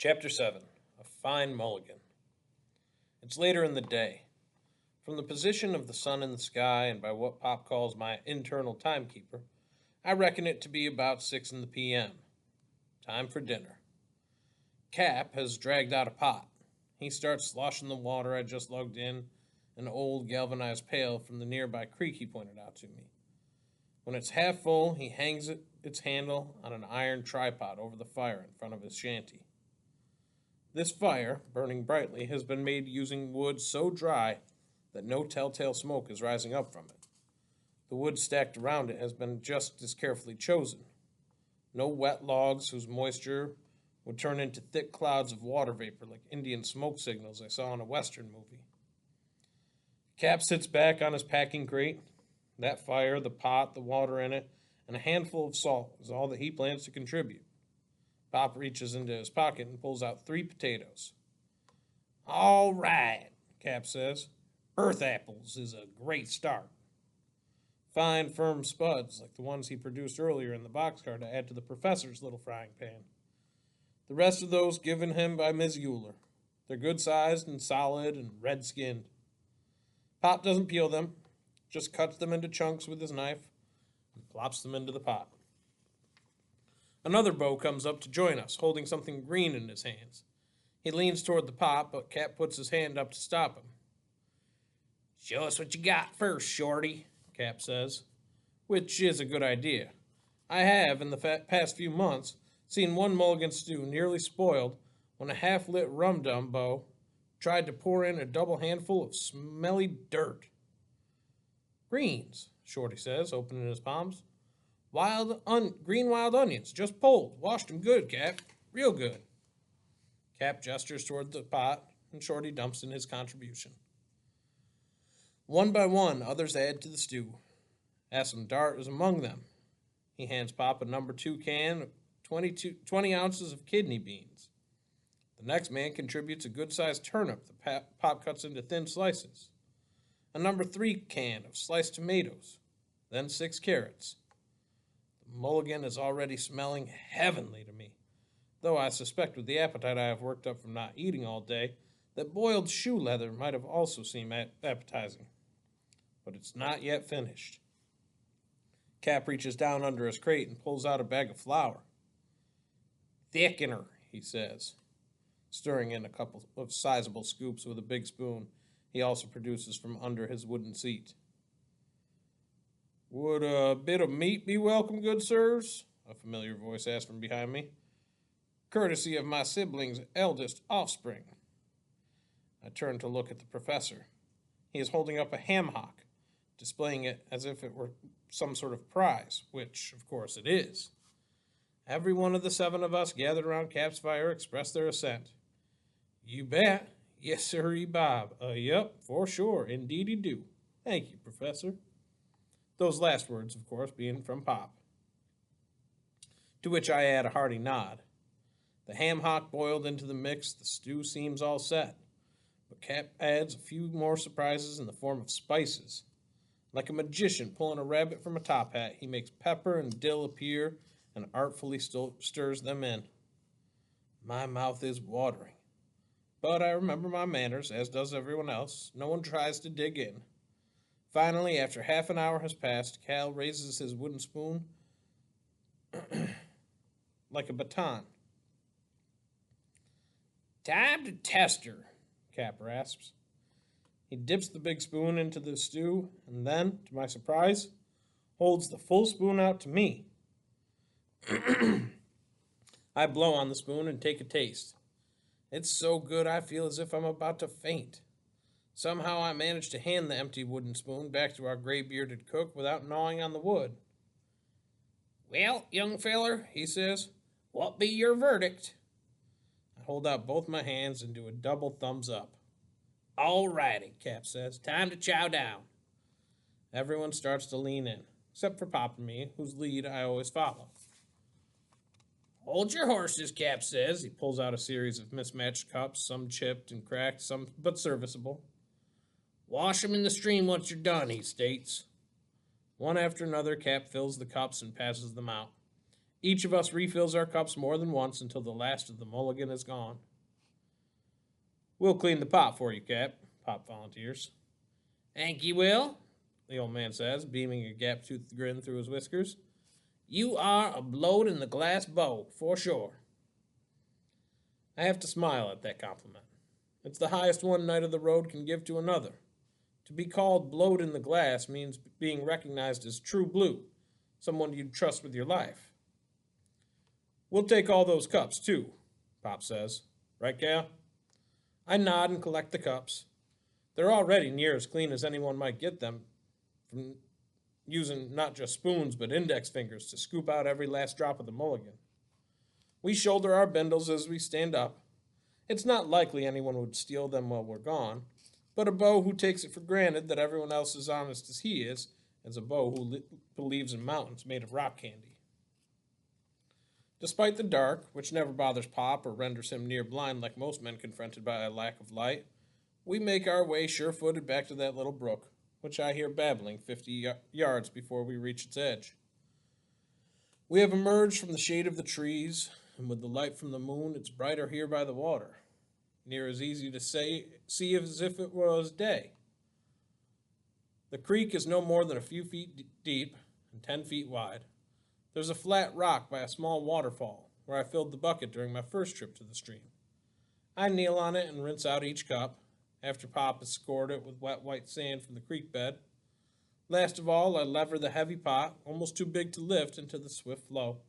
Chapter 7. A Fine Mulligan. It's later in the day. From the position of the sun in the sky and by what Pop calls my internal timekeeper, I reckon it to be about 6 in the p.m. Time for dinner. Cap has dragged out a pot. He starts sloshing the water I just lugged in, an old galvanized pail from the nearby creek he pointed out to me. When it's half full, he hangs its handle on an iron tripod over the fire in front of his shanty. This fire, burning brightly, has been made using wood so dry that no telltale smoke is rising up from it. The wood stacked around it has been just as carefully chosen. No wet logs whose moisture would turn into thick clouds of water vapor like Indian smoke signals I saw in a Western movie. Cap sits back on his packing crate. That fire, the pot, the water in it, and a handful of salt is all that he plans to contribute. Pop reaches into his pocket and pulls out 3 potatoes. "All right," Cap says. "Earth apples is a great start." Fine, firm spuds, like the ones he produced earlier in the boxcar to add to the professor's little frying pan. The rest of those given him by Miss Euler. They're good-sized and solid and red-skinned. Pop doesn't peel them, just cuts them into chunks with his knife and plops them into the pot. Another beau comes up to join us, holding something green in his hands. He leans toward the pot, but Cap puts his hand up to stop him. "Show us what you got first, Shorty," Cap says, which is a good idea. I have, in the past few months, seen one Mulligan stew nearly spoiled when a half-lit rum-dum beau tried to pour in a double handful of smelly dirt. "Greens," Shorty says, opening his palms. Green wild onions, just pulled. Washed 'em good, Cap. Real good." Cap gestures toward the pot, and Shorty dumps in his contribution. One by one, others add to the stew. Assam Dart is among them. He hands Pop a number 2 can of 20 ounces of kidney beans. The next man contributes a good-sized turnip that Pop cuts into thin slices. A number 3 can of sliced tomatoes. Then 6 carrots. Mulligan is already smelling heavenly to me, though I suspect with the appetite I have worked up from not eating all day, that boiled shoe leather might have also seemed appetizing. But it's not yet finished. Cap reaches down under his crate and pulls out a bag of flour. "Thickener," he says, stirring in a couple of sizable scoops with a big spoon he also produces from under his wooden seat. "Would a bit of meat be welcome, good sirs?" a familiar voice asked from behind me. "Courtesy of my sibling's eldest offspring." I turn to look at the professor. He is holding up a ham hock, displaying it as if it were some sort of prize, which, of course, it is. Every one of the 7 of us gathered around Cap's fire expressed their assent. "You bet. Yes, sirree, Bob. Yup, for sure. Indeedy do. Thank you, Professor." Those last words, of course, being from Pop. To which I add a hearty nod. The ham hock boiled into the mix, the stew seems all set. But Cap adds a few more surprises in the form of spices. Like a magician pulling a rabbit from a top hat, he makes pepper and dill appear and artfully stirs them in. My mouth is watering. But I remember my manners, as does everyone else. No one tries to dig in. Finally, after half an hour has passed, Cal raises his wooden spoon like a baton. "Time to test her," Cap rasps. He dips the big spoon into the stew and then, to my surprise, holds the full spoon out to me. I blow on the spoon and take a taste. It's so good I feel as if I'm about to faint. Somehow I manage to hand the empty wooden spoon back to our gray-bearded cook without gnawing on the wood. "Well, young feller," he says, "what be your verdict?" I hold out both my hands and do a double thumbs up. "All righty," Cap says. "Time to chow down." Everyone starts to lean in, except for Pop and me, whose lead I always follow. "Hold your horses," Cap says. He pulls out a series of mismatched cups, some chipped and cracked, some but serviceable. "Wash 'em in the stream once you're done," he states. One after another, Cap fills the cups and passes them out. Each of us refills our cups more than once until the last of the mulligan is gone. We'll clean the pot for you, Cap, Pop volunteers. Thank you, Will, the old man says, beaming a gap-toothed grin through his whiskers. You are a blowed in the glass bow, for sure. I have to smile at that compliment. It's the highest one knight of the road can give to another. To be called blowed in the glass means being recognized as true blue, someone you'd trust with your life. We'll take all those cups, too, Pop says. Right, Cal? I nod and collect the cups. They're already near as clean as anyone might get them, from using not just spoons but index fingers to scoop out every last drop of the mulligan. We shoulder our bindles as we stand up. It's not likely anyone would steal them while we're gone, but a beau who takes it for granted that everyone else is honest as he is a beau who believes in mountains made of rock candy. Despite the dark, which never bothers Pop or renders him near blind like most men confronted by a lack of light, we make our way sure-footed back to that little brook, which I hear babbling 50 yards before we reach its edge. We have emerged from the shade of the trees, and with the light from the moon, it's brighter here by the water, near as easy to see as if it was day. The creek is no more than a few feet deep and 10 feet wide. There's a flat rock by a small waterfall, where I filled the bucket during my first trip to the stream. I kneel on it and rinse out each cup, after Pop has scored it with wet white sand from the creek bed. Last of all, I lever the heavy pot, almost too big to lift, into the swift flow.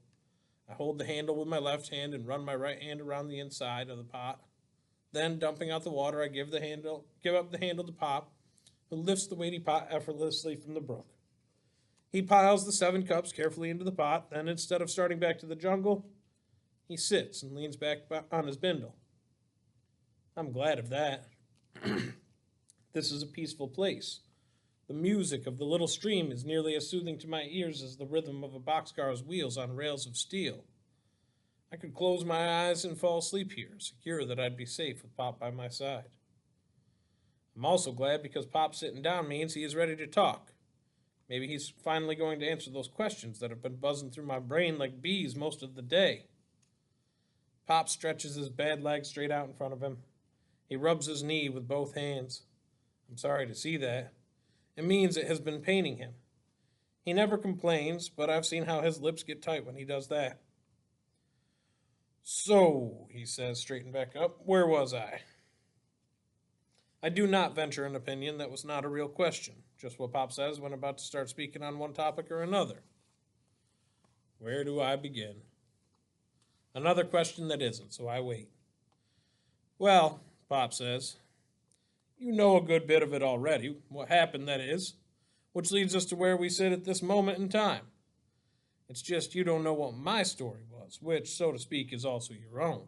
I hold the handle with my left hand and run my right hand around the inside of the pot. Then, dumping out the water, I give up the handle to Pop, who lifts the weighty pot effortlessly from the brook. He piles the 7 cups carefully into the pot, then instead of starting back to the jungle, he sits and leans back on his bindle. I'm glad of that. This is a peaceful place. The music of the little stream is nearly as soothing to my ears as the rhythm of a boxcar's wheels on rails of steel. I could close my eyes and fall asleep here, secure that I'd be safe with Pop by my side. I'm also glad because Pop sitting down means he is ready to talk. Maybe he's finally going to answer those questions that have been buzzing through my brain like bees most of the day. Pop stretches his bad leg straight out in front of him. He rubs his knee with both hands. I'm sorry to see that. It means it has been paining him. He never complains, but I've seen how his lips get tight when he does that. So, he says, straightening back up, where was I? I do not venture an opinion that was not a real question, just what Pop says when about to start speaking on one topic or another. Where do I begin? Another question that isn't, so I wait. Well, Pop says, you know a good bit of it already, what happened, that is, which leads us to where we sit at this moment in time. It's just you don't know what my story was, which, so to speak, is also your own.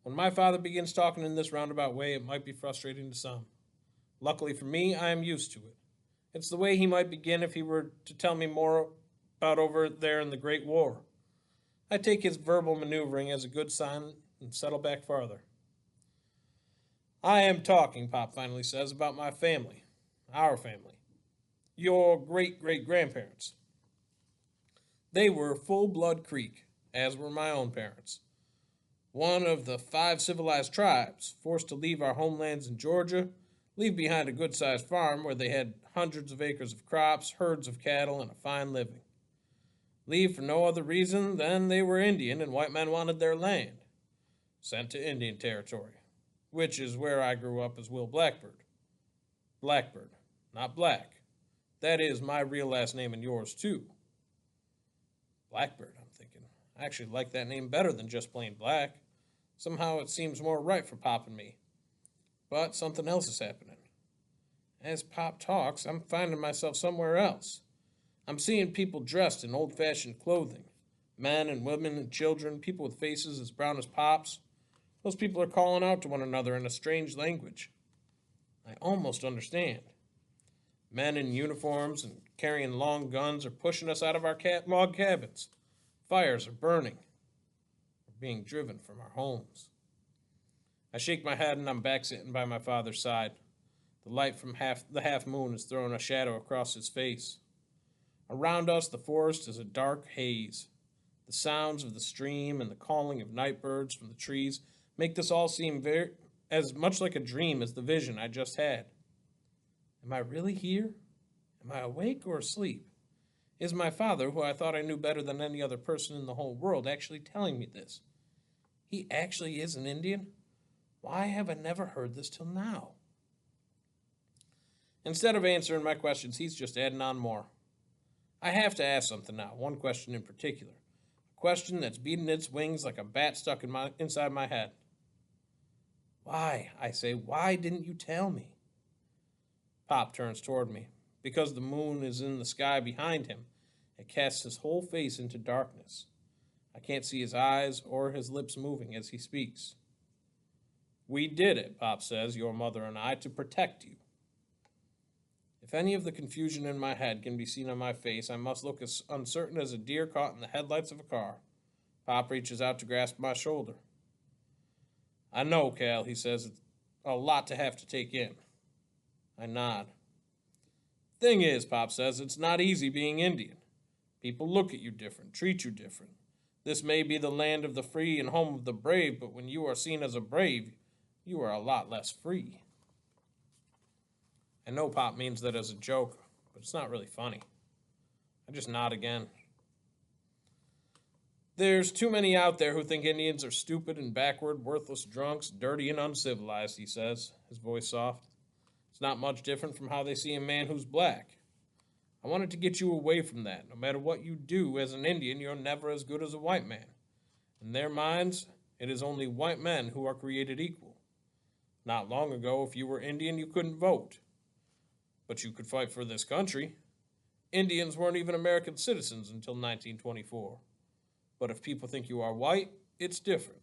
When my father begins talking in this roundabout way, it might be frustrating to some. Luckily for me, I am used to it. It's the way he might begin if he were to tell me more about over there in the Great War. I take his verbal maneuvering as a good sign and settle back farther. I am talking, Pop finally says, about my family. Our family. Your great-great-grandparents. They were full-blood Creek, as were my own parents. One of the 5 civilized tribes, forced to leave our homelands in Georgia, leave behind a good-sized farm where they had hundreds of acres of crops, herds of cattle, and a fine living. Leave for no other reason than they were Indian and white men wanted their land. Sent to Indian Territory, which is where I grew up as Will Blackbird. Blackbird, not Black. That is my real last name and yours, too. Blackbird, I'm thinking. I actually like that name better than just plain Black. Somehow it seems more right for Pop and me. But something else is happening. As Pop talks, I'm finding myself somewhere else. I'm seeing people dressed in old-fashioned clothing. Men and women and children, people with faces as brown as Pop's. Those people are calling out to one another in a strange language. I almost understand. Men in uniforms and carrying long guns are pushing us out of our log cabins. Fires are burning. We're being driven from our homes. I shake my head and I'm back sitting by my father's side. The light from the half moon is throwing a shadow across his face. Around us, the forest is a dark haze. The sounds of the stream and the calling of night birds from the trees make this all seem very as much like a dream as the vision I just had. Am I really here? Am I awake or asleep? Is my father, who I thought I knew better than any other person in the whole world, actually telling me this? He actually is an Indian? Why have I never heard this till now? Instead of answering my questions, he's just adding on more. I have to ask something now, one question in particular. A question that's beating its wings like a bat stuck inside my head. Why, I say, why didn't you tell me? Pop turns toward me. Because the moon is in the sky behind him, it casts his whole face into darkness. I can't see his eyes or his lips moving as he speaks. We did it, Pop says, your mother and I, to protect you. If any of the confusion in my head can be seen on my face, I must look as uncertain as a deer caught in the headlights of a car. Pop reaches out to grasp my shoulder. I know, Cal, he says, it's a lot to have to take in. I nod. Thing is, Pop says, it's not easy being Indian. People look at you different, treat you different. This may be the land of the free and home of the brave, but when you are seen as a brave, you are a lot less free. I know Pop means that as a joke, but it's not really funny. I just nod again. There's too many out there who think Indians are stupid and backward, worthless drunks, dirty and uncivilized, he says, his voice soft. It's not much different from how they see a man who's black. I wanted to get you away from that. No matter what you do as an Indian, you're never as good as a white man. In their minds, it is only white men who are created equal. Not long ago, if you were Indian, you couldn't vote. But you could fight for this country. Indians weren't even American citizens until 1924. But if people think you are white, it's different.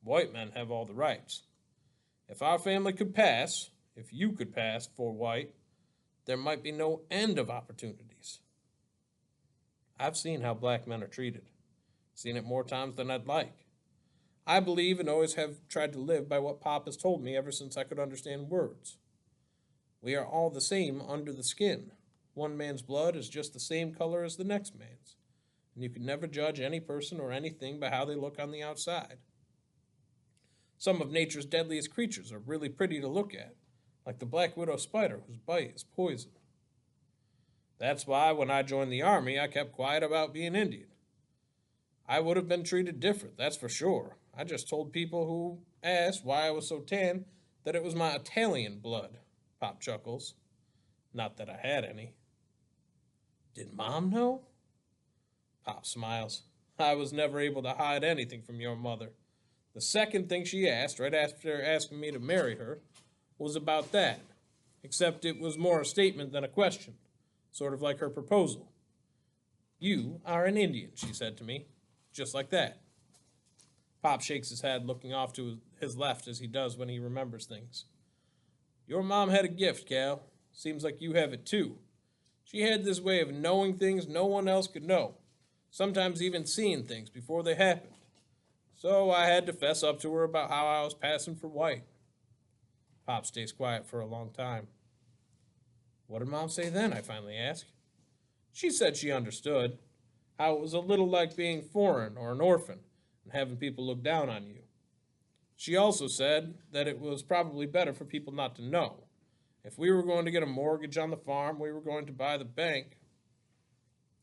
White men have all the rights. If our family could pass, if you could pass for white, there might be no end of opportunities. I've seen how black men are treated. Seen it more times than I'd like. I believe and always have tried to live by what Pop has told me ever since I could understand words. We are all the same under the skin. One man's blood is just the same color as the next man's, and you can never judge any person or anything by how they look on the outside. Some of nature's deadliest creatures are really pretty to look at, like the black widow spider whose bite is poison. That's why when I joined the army, I kept quiet about being Indian. I would have been treated different, that's for sure. I just told people who asked why I was so tan that it was my Italian blood. Pop chuckles. Not that I had any. Did Mom know? Pop smiles. I was never able to hide anything from your mother. The second thing she asked, right after asking me to marry her, was about that. Except it was more a statement than a question. Sort of like her proposal. You are an Indian, she said to me. Just like that. Pop shakes his head, looking off to his left as he does when he remembers things. Your mom had a gift, Cal. Seems like you have it too. She had this way of knowing things no one else could know. Sometimes even seeing things before they happened. So I had to fess up to her about how I was passing for white. Pop stays quiet for a long time. What did Mom say then? I finally ask. She said she understood. How it was a little like being foreign or an orphan and having people look down on you. She also said that it was probably better for people not to know. If we were going to get a mortgage on the farm, we were going to buy the bank.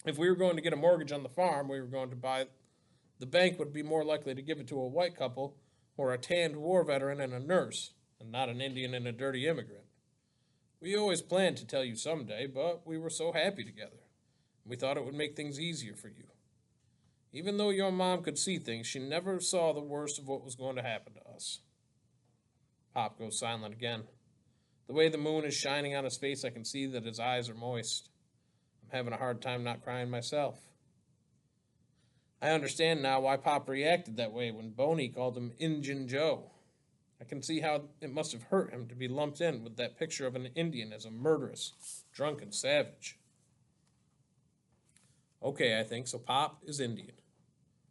If we were going to get a mortgage on the farm, we were going to buy the bank would be more likely to give it to a white couple or a tanned war veteran and a nurse, and not an Indian and a dirty immigrant. We always planned to tell you someday, but we were so happy together. We thought it would make things easier for you. Even though your mom could see things, she never saw the worst of what was going to happen to us. Pop goes silent again. The way the moon is shining on his face, I can see that his eyes are moist. I'm having a hard time not crying myself. I understand now why Pop reacted that way when Boney called him Injun Joe. I can see how it must have hurt him to be lumped in with that picture of an Indian as a murderous, drunken savage. Okay, I think, so Pop is Indian.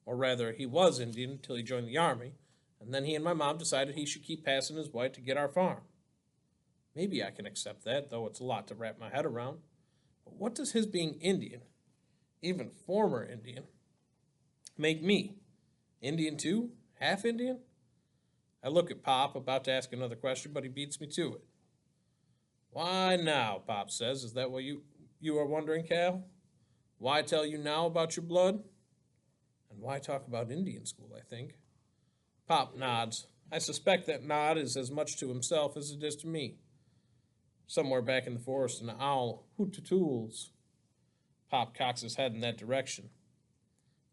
Or rather, he was Indian until he joined the army, and then he and my mom decided he should keep passing as white to get our farm. Maybe I can accept that, though it's a lot to wrap my head around. But what does his being Indian, even former Indian, Make me. Indian too? Half Indian? I look at Pop, about to ask another question, but he beats me to it. Why now, Pop says. Is that what you are wondering, Cal? Why tell you now about your blood? And why talk about Indian school, I think. Pop nods. I suspect that nod is as much to himself as it is to me. Somewhere back in the forest, an owl hoot-tools. Pop cocks his head in that direction.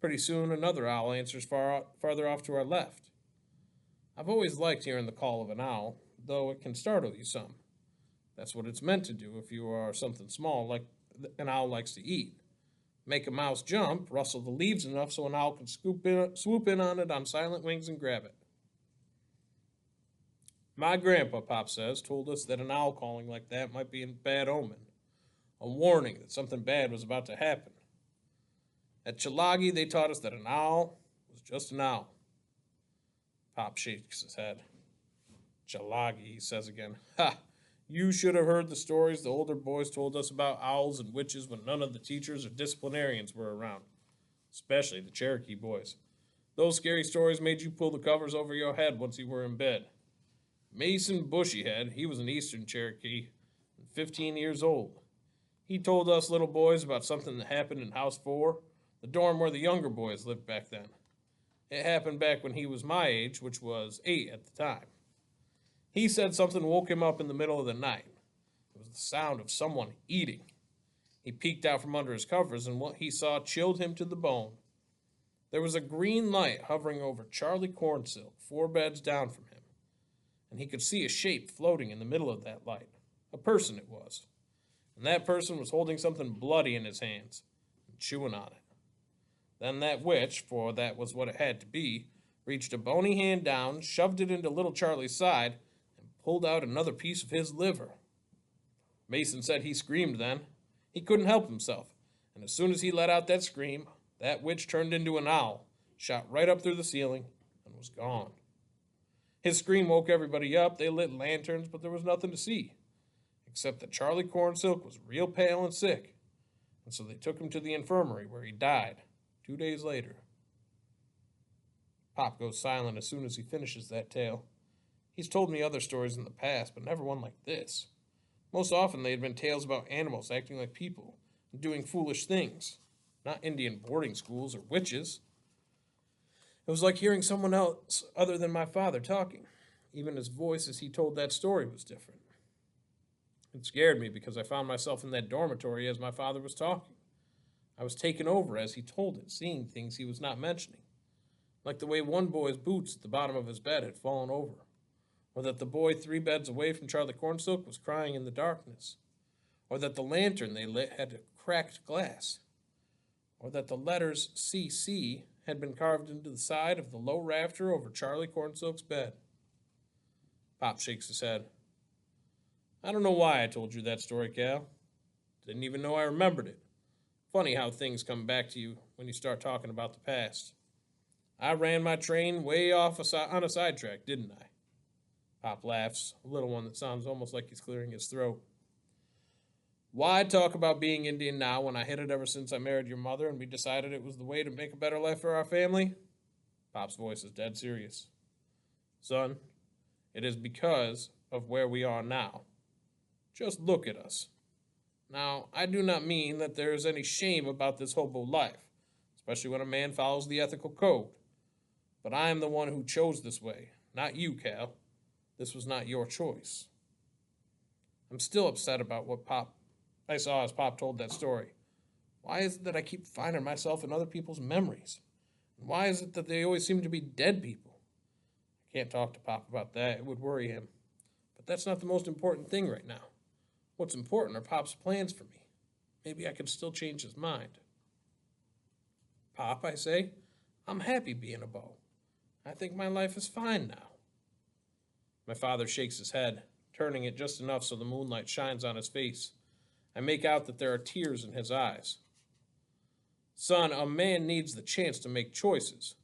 Pretty soon, another owl answers farther off to our left. I've always liked hearing the call of an owl, though it can startle you some. That's what it's meant to do if you are something small, like an owl likes to eat. Make a mouse jump, rustle the leaves enough so an owl can swoop in on it on silent wings and grab it. My grandpa, Pop says, told us that an owl calling like that might be a bad omen, a warning that something bad was about to happen. At Chilagi, they taught us that an owl was just an owl. Pop shakes his head. Chilagi, he says again. Ha! You should have heard the stories the older boys told us about owls and witches when none of the teachers or disciplinarians were around, especially the Cherokee boys. Those scary stories made you pull the covers over your head once you were in bed. Mason Bushyhead, he was an Eastern Cherokee, 15 years old. He told us little boys about something that happened in House 4, the dorm where the younger boys lived back then. It happened back when he was my age, which was 8 at the time. He said something woke him up in the middle of the night. It was the sound of someone eating. He peeked out from under his covers, and what he saw chilled him to the bone. There was a green light hovering over Charlie Cornsilk, 4 beds down from him, and he could see a shape floating in the middle of that light. A person it was. And that person was holding something bloody in his hands and chewing on it. Then that witch, for that was what it had to be, reached a bony hand down, shoved it into little Charlie's side, pulled out another piece of his liver. Mason said he screamed then. He couldn't help himself, and as soon as he let out that scream, that witch turned into an owl, shot right up through the ceiling, and was gone. His scream woke everybody up. They lit lanterns, but there was nothing to see, except that Charlie Cornsilk was real pale and sick, and so they took him to the infirmary where he died 2 days later. Pop goes silent as soon as he finishes that tale. He's told me other stories in the past, but never one like this. Most often they had been tales about animals acting like people and doing foolish things, not Indian boarding schools or witches. It was like hearing someone else other than my father talking. Even his voice as he told that story was different. It scared me because I found myself in that dormitory as my father was talking. I was taken over as he told it, seeing things he was not mentioning, like the way one boy's boots at the bottom of his bed had fallen over, or that the boy 3 beds away from Charlie Cornsilk was crying in the darkness, or that the lantern they lit had a cracked glass, or that the letters CC had been carved into the side of the low rafter over Charlie Cornsilk's bed. Pop shakes his head. I don't know why I told you that story, Cal. Didn't even know I remembered it. Funny how things come back to you when you start talking about the past. I ran my train way off on a sidetrack, didn't I? Pop laughs, a little one that sounds almost like he's clearing his throat. Why talk about being Indian now when I hid it ever since I married your mother and we decided it was the way to make a better life for our family? Pop's voice is dead serious. Son, it is because of where we are now. Just look at us. Now, I do not mean that there is any shame about this hobo life, especially when a man follows the ethical code. But I am the one who chose this way, not you, Cal. This was not your choice. I'm still upset about what I saw as Pop told that story. Why is it that I keep finding myself in other people's memories? And why is it that they always seem to be dead people? I can't talk to Pop about that. It would worry him. But that's not the most important thing right now. What's important are Pop's plans for me. Maybe I can still change his mind. Pop, I say, I'm happy being a beau. I think my life is fine now. My father shakes his head, turning it just enough so the moonlight shines on his face. I make out that there are tears in his eyes. Son, a man needs the chance to make choices.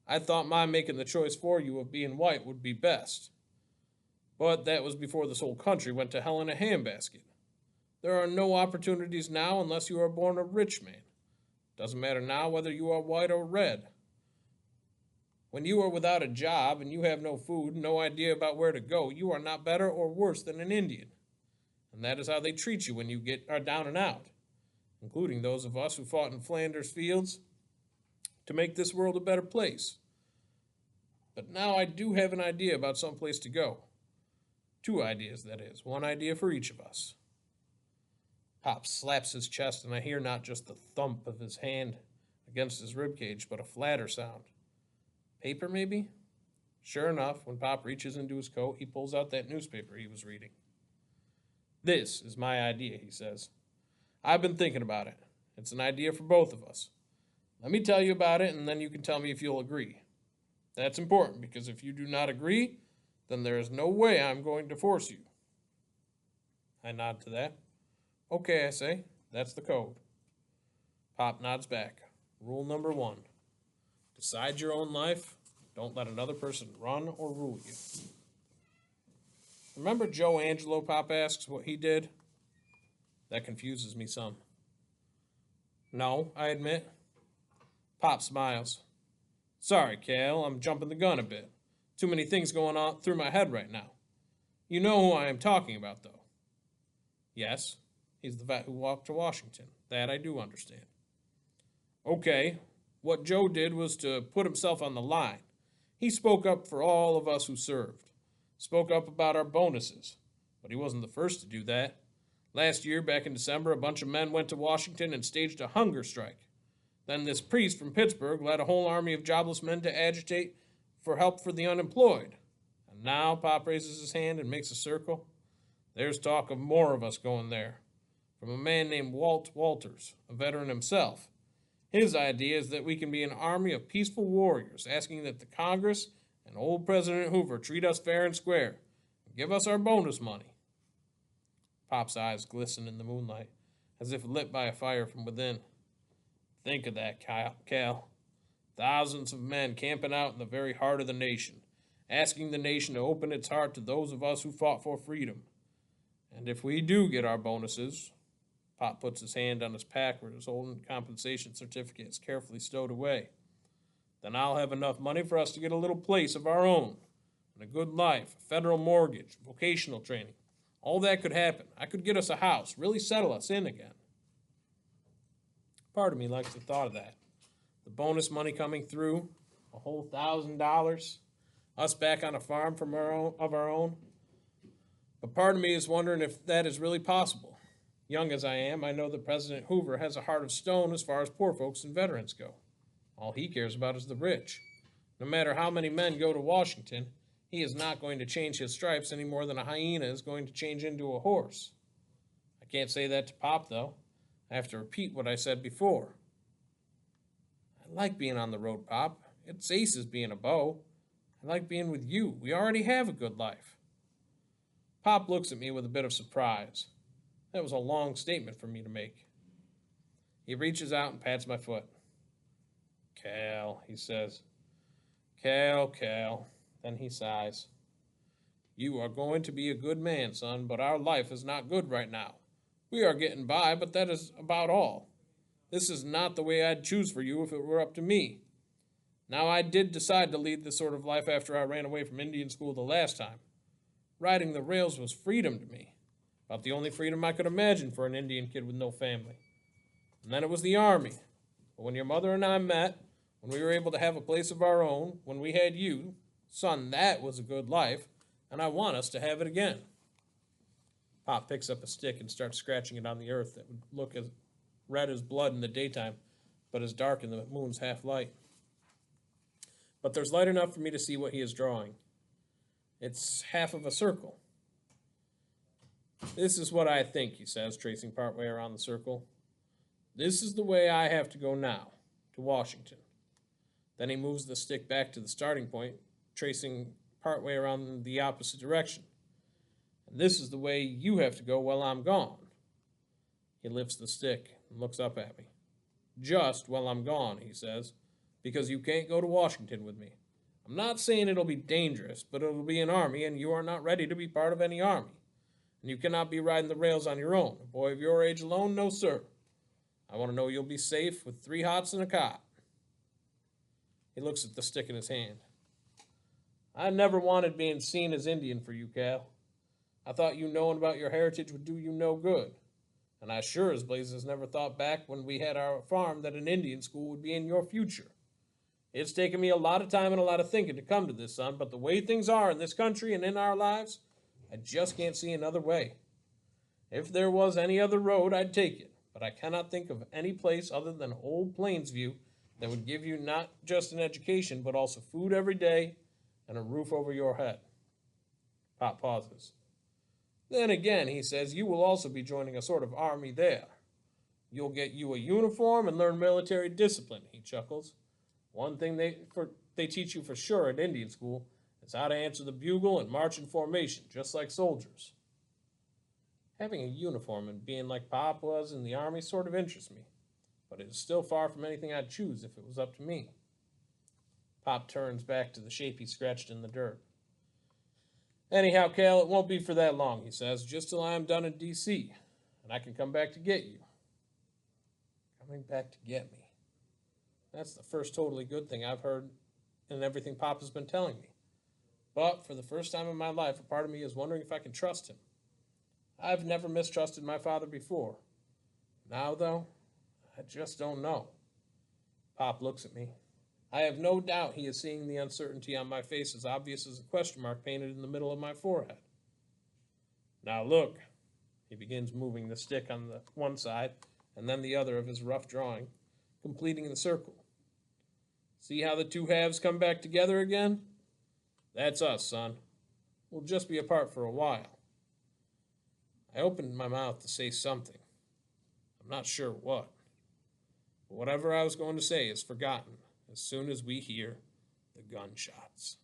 I thought my making the choice for you of being white would be best. But that was before this whole country went to hell in a handbasket. There are no opportunities now unless you are born a rich man. Doesn't matter now whether you are white or red. When you are without a job and you have no food, no idea about where to go, you are not better or worse than an Indian. And that is how they treat you when you are down and out, including those of us who fought in Flanders fields to make this world a better place. But now I do have an idea about some place to go. 2 ideas, that is. 1 idea for each of us. Pop slaps his chest, and I hear not just the thump of his hand against his ribcage, but a flatter sound. Paper, maybe? Sure enough, when Pop reaches into his coat, he pulls out that newspaper he was reading. This is my idea, he says. I've been thinking about it. It's an idea for both of us. Let me tell you about it, and then you can tell me if you'll agree. That's important, because if you do not agree, then there is no way I'm going to force you. I nod to that. Okay, I say. That's the code. Pop nods back. Rule number 1. Decide your own life. Don't let another person run or rule you. Remember Joe Angelo, Pop asks, what he did? That confuses me some. No, I admit. Pop smiles. Sorry, Cal, I'm jumping the gun a bit. Too many things going on through my head right now. You know who I am talking about, though. Yes, he's the vet who walked to Washington. That I do understand. Okay, what Joe did was to put himself on the line. He spoke up for all of us who served. Spoke up about our bonuses. But he wasn't the first to do that. Last year, back in December, a bunch of men went to Washington and staged a hunger strike. Then this priest from Pittsburgh led a whole army of jobless men to agitate for help for the unemployed. And now Pop raises his hand and makes a circle. There's talk of more of us going there. From a man named Walt Walters, a veteran himself. His idea is that we can be an army of peaceful warriors, asking that the Congress and old President Hoover treat us fair and square and give us our bonus money. Pop's eyes glisten in the moonlight, as if lit by a fire from within. Think of that, Cal. Thousands of men camping out in the very heart of the nation, asking the nation to open its heart to those of us who fought for freedom. And if we do get our bonuses, Pop puts his hand on his pack where his old compensation certificate is carefully stowed away, then I'll have enough money for us to get a little place of our own, and a good life, a federal mortgage, vocational training. All that could happen. I could get us a house, really settle us in again. Part of me likes the thought of that. The bonus money coming through, a whole $1,000, us back on a farm of our own. But part of me is wondering if that is really possible. Young as I am, I know that President Hoover has a heart of stone as far as poor folks and veterans go. All he cares about is the rich. No matter how many men go to Washington, he is not going to change his stripes any more than a hyena is going to change into a horse. I can't say that to Pop, though. I have to repeat what I said before. I like being on the road, Pop. It's aces being a beau. I like being with you. We already have a good life. Pop looks at me with a bit of surprise. That was a long statement for me to make. He reaches out and pats my foot. Cal, he says. Cal. Then he sighs. You are going to be a good man, son, but our life is not good right now. We are getting by, but that is about all. This is not the way I'd choose for you if it were up to me. Now, I did decide to lead this sort of life after I ran away from Indian school the last time. Riding the rails was freedom to me. About the only freedom I could imagine for an Indian kid with no family. And then it was the Army. But when your mother and I met, when we were able to have a place of our own, when we had you, son, that was a good life, and I want us to have it again. Pop picks up a stick and starts scratching it on the earth that would look as red as blood in the daytime, but as dark in the moon's half light. But there's light enough for me to see what he is drawing. It's half of a circle. This is what I think, he says, tracing partway around the circle. This is the way I have to go now, to Washington. Then he moves the stick back to the starting point, tracing partway around the opposite direction. And this is the way you have to go while I'm gone. He lifts the stick and looks up at me. Just while I'm gone, he says, because you can't go to Washington with me. I'm not saying it'll be dangerous, but it'll be an army, and you are not ready to be part of any army. And you cannot be riding the rails on your own. A boy of your age alone, no sir. I want to know you'll be safe with 3 hots and a cot. He looks at the stick in his hand. I never wanted being seen as Indian for you, Cal. I thought you knowing about your heritage would do you no good. And I sure as blazes never thought back when we had our farm that an Indian school would be in your future. It's taken me a lot of time and a lot of thinking to come to this, son, but the way things are in this country and in our lives, I just can't see another way. If there was any other road, I'd take it, but I cannot think of any place other than old Plainsview that would give you not just an education, but also food every day and a roof over your head. Pop pauses. Then again, he says, you will also be joining a sort of army there. You'll get you a uniform and learn military discipline, he chuckles. One thing they teach you for sure at Indian school is how to answer the bugle and march in formation, just like soldiers. Having a uniform and being like Pop was in the army sort of interests me, but it is still far from anything I'd choose if it was up to me. Pop turns back to the shape he scratched in the dirt. Anyhow, Cal, it won't be for that long, he says, just till I am done in D.C., and I can come back to get you. Coming back to get me. That's the first totally good thing I've heard in everything Pop has been telling me. But for the first time in my life, a part of me is wondering if I can trust him. I've never mistrusted my father before. Now, though, I just don't know. Pop looks at me. I have no doubt he is seeing the uncertainty on my face as obvious as a question mark painted in the middle of my forehead. Now look, he begins moving the stick on the one side and then the other of his rough drawing, completing the circle. See how the two halves come back together again? That's us, son. We'll just be apart for a while. I opened my mouth to say something. I'm not sure what. But whatever I was going to say is forgotten as soon as we hear the gunshots.